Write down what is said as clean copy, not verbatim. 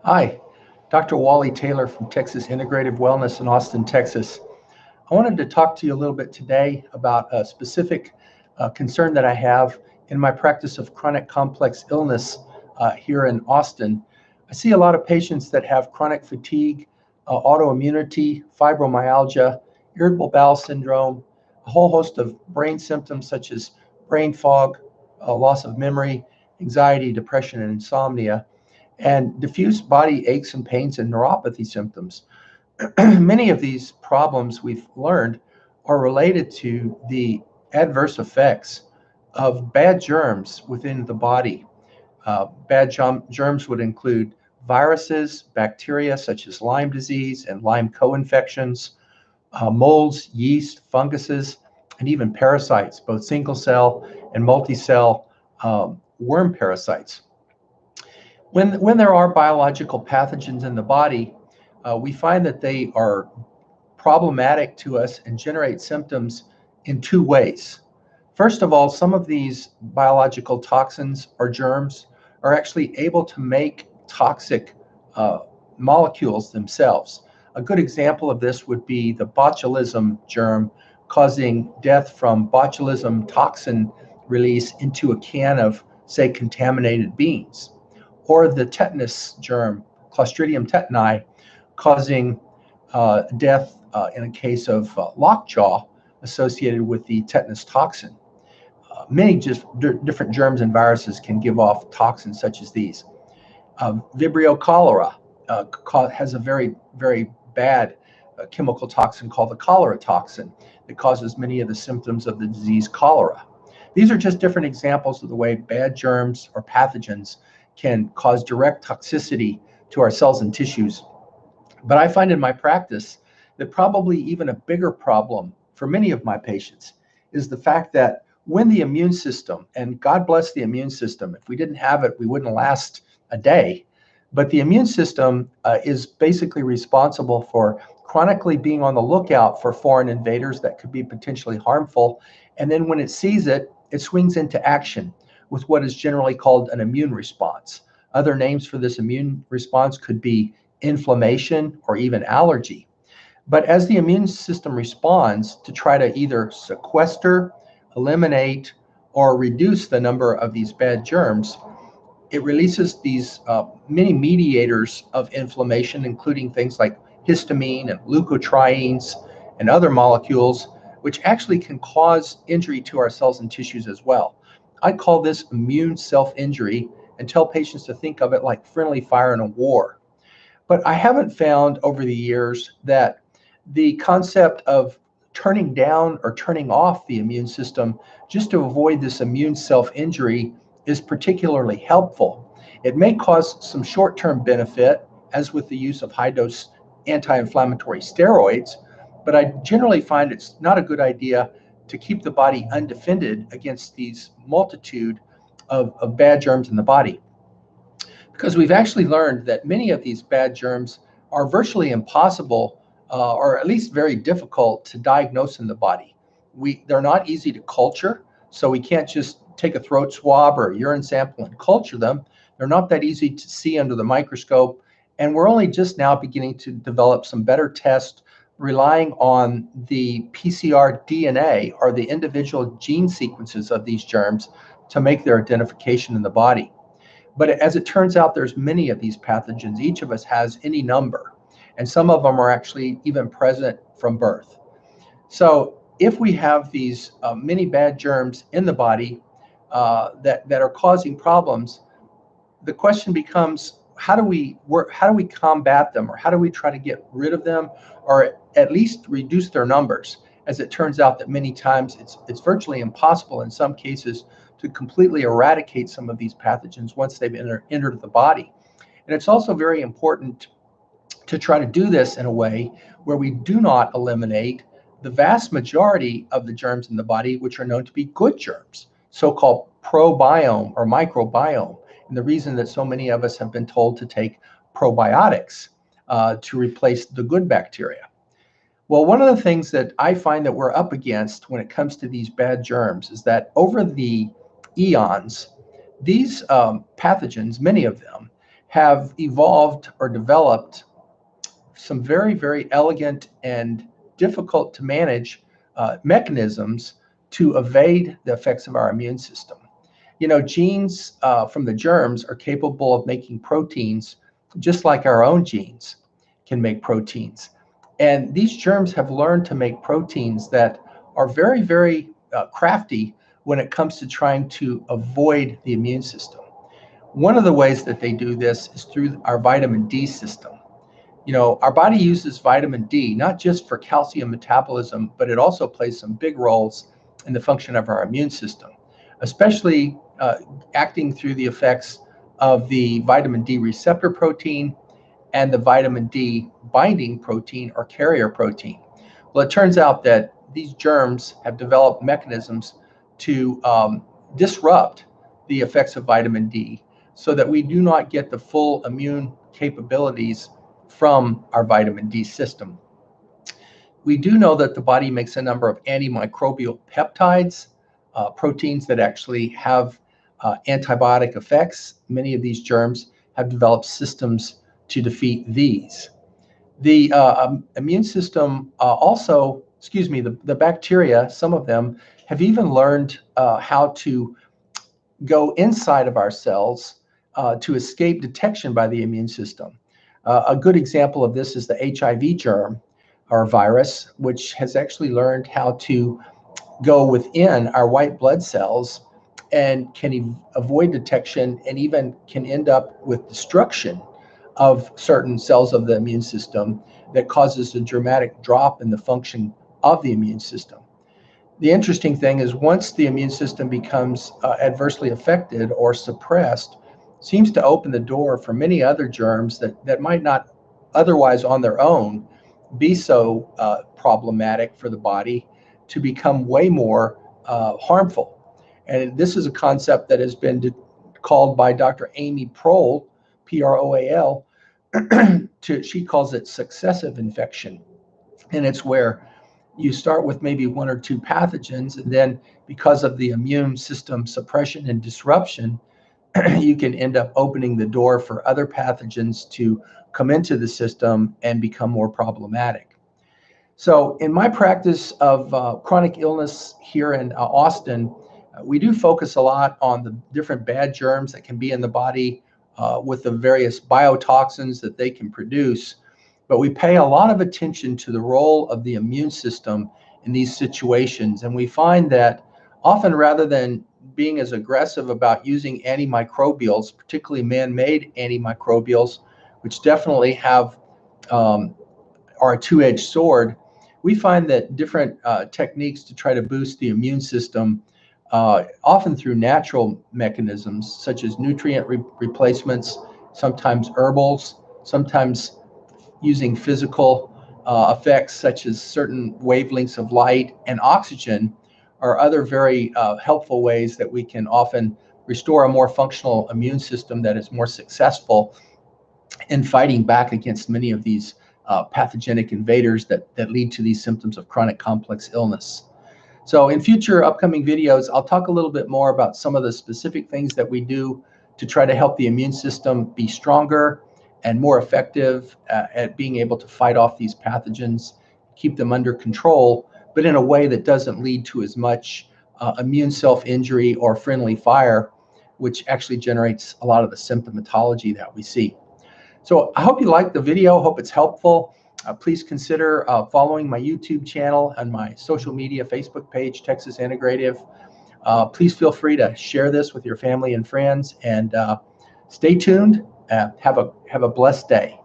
Hi, Dr. Wally Taylor from Texas Integrative Wellness in Austin, Texas. I wanted to talk to you a little bit today about a specific concern that I have in my practice of chronic complex illness here in Austin. I see a lot of patients that have chronic fatigue, autoimmunity, fibromyalgia, irritable bowel syndrome, a whole host of brain symptoms such as brain fog, loss of memory, anxiety, depression, and insomnia, and diffuse body aches and pains and neuropathy symptoms. Many of these problems we've learned are related to the adverse effects of bad germs within the body. Germs would include viruses, bacteria such as Lyme disease and Lyme co-infections, molds, yeast, funguses, and even parasites, both single cell and multi-cell worm parasites. When there are biological pathogens in the body, we find that they are problematic to us and generate symptoms in two ways. First of all, some of these biological toxins or germs are actually able to make toxic molecules themselves. A good example of this would be the botulism germ causing death from botulism toxin release into a can of, say, contaminated beans, or the tetanus germ, Clostridium tetani, causing death in a case of lockjaw associated with the tetanus toxin. Many just different germs and viruses can give off toxins such as these. Vibrio cholera has a very, very bad chemical toxin called the cholera toxin that causes many of the symptoms of the disease cholera. These are just different examples of the way bad germs or pathogens can cause direct toxicity to our cells and tissues. But I find in my practice that probably even a bigger problem for many of my patients is the fact that when the immune system, and God bless the immune system, if we didn't have it, we wouldn't last a day. But the immune system is basically responsible for chronically being on the lookout for foreign invaders that could be potentially harmful. And then when it sees it, it swings into action with what is generally called an immune response. Other names for this immune response could be inflammation or even allergy. But as the immune system responds to try to either sequester, eliminate, or reduce the number of these bad germs, it releases these many mediators of inflammation, including things like histamine and leukotrienes and other molecules, which actually can cause injury to our cells and tissues as well. I call this immune self-injury and tell patients to think of it like friendly fire in a war. But I haven't found over the years that the concept of turning down or turning off the immune system just to avoid this immune self-injury is particularly helpful. It may cause some short-term benefit, as with the use of high-dose anti-inflammatory steroids, but I generally find it's not a good idea to keep the body undefended against these multitude of bad germs in the body. Because we've actually learned that many of these bad germs are virtually impossible, or at least very difficult to diagnose in the body. They're not easy to culture, so we can't just take a throat swab or a urine sample and culture them. They're not that easy to see under the microscope, and we're only just now beginning to develop some better tests relying on the PCR DNA, or the individual gene sequences of these germs, to make their identification in the body. But as it turns out, there's many of these pathogens. Each of us has any number, and some of them are actually even present from birth. So if we have these many bad germs in the body that are causing problems, the question becomes, how do we work? How do we combat them, or how do we try to get rid of them, or at least reduce their numbers? As it turns out that many times it's virtually impossible in some cases to completely eradicate some of these pathogens once they've entered the body. And it's also very important to try to do this in a way where we do not eliminate the vast majority of the germs in the body, which are known to be good germs, so-called probiome or microbiome. And the reason that so many of us have been told to take probiotics to replace the good bacteria. Well, one of the things that I find that we're up against when it comes to these bad germs is that over the eons, these pathogens, many of them, have evolved or developed some very, very elegant and difficult to manage mechanisms to evade the effects of our immune system. You know, genes from the germs are capable of making proteins just like our own genes can make proteins. And these germs have learned to make proteins that are very, very crafty when it comes to trying to avoid the immune system. One of the ways that they do this is through our vitamin D system. You know, our body uses vitamin D not just for calcium metabolism, but it also plays some big roles in the function of our immune system, especially acting through the effects of the vitamin D receptor protein and the vitamin D binding protein or carrier protein. Well, it turns out that these germs have developed mechanisms to disrupt the effects of vitamin D so that we do not get the full immune capabilities from our vitamin D system. We do know that the body makes a number of antimicrobial peptides, proteins that actually have antibiotic effects. Many of these germs have developed systems to defeat these. The immune system the bacteria, some of them have even learned how to go inside of our cells to escape detection by the immune system. A good example of this is the HIV germ or virus, which has actually learned how to go within our white blood cells and can avoid detection and even can end up with destruction of certain cells of the immune system that causes a dramatic drop in the function of the immune system. The interesting thing is once the immune system becomes adversely affected or suppressed, seems to open the door for many other germs that might not otherwise on their own be so problematic for the body to become way more harmful. And this is a concept that has been called by Dr. Amy Prohl, Proal, she calls it successive infection. And it's where you start with maybe one or two pathogens, and then because of the immune system suppression and disruption, you can end up opening the door for other pathogens to come into the system and become more problematic. So in my practice of chronic illness here in Austin, we do focus a lot on the different bad germs that can be in the body with the various biotoxins that they can produce. But we pay a lot of attention to the role of the immune system in these situations. And we find that often rather than being as aggressive about using antimicrobials, particularly man-made antimicrobials, which definitely have are a two-edged sword, we find that different techniques to try to boost the immune system, often through natural mechanisms, such as nutrient replacements, sometimes herbals, sometimes using physical effects such as certain wavelengths of light and oxygen, are other very helpful ways that we can often restore a more functional immune system that is more successful in fighting back against many of these pathogenic invaders that lead to these symptoms of chronic complex illness. So in future upcoming videos, I'll talk a little bit more about some of the specific things that we do to try to help the immune system be stronger and more effective at being able to fight off these pathogens, keep them under control, but in a way that doesn't lead to as much immune self-injury or friendly fire, which actually generates a lot of the symptomatology that we see. So I hope you liked the video. Hope it's helpful. Please consider following my YouTube channel and my social media Facebook page, Texas Integrative. Please feel free to share this with your family and friends, and stay tuned. Have a blessed day.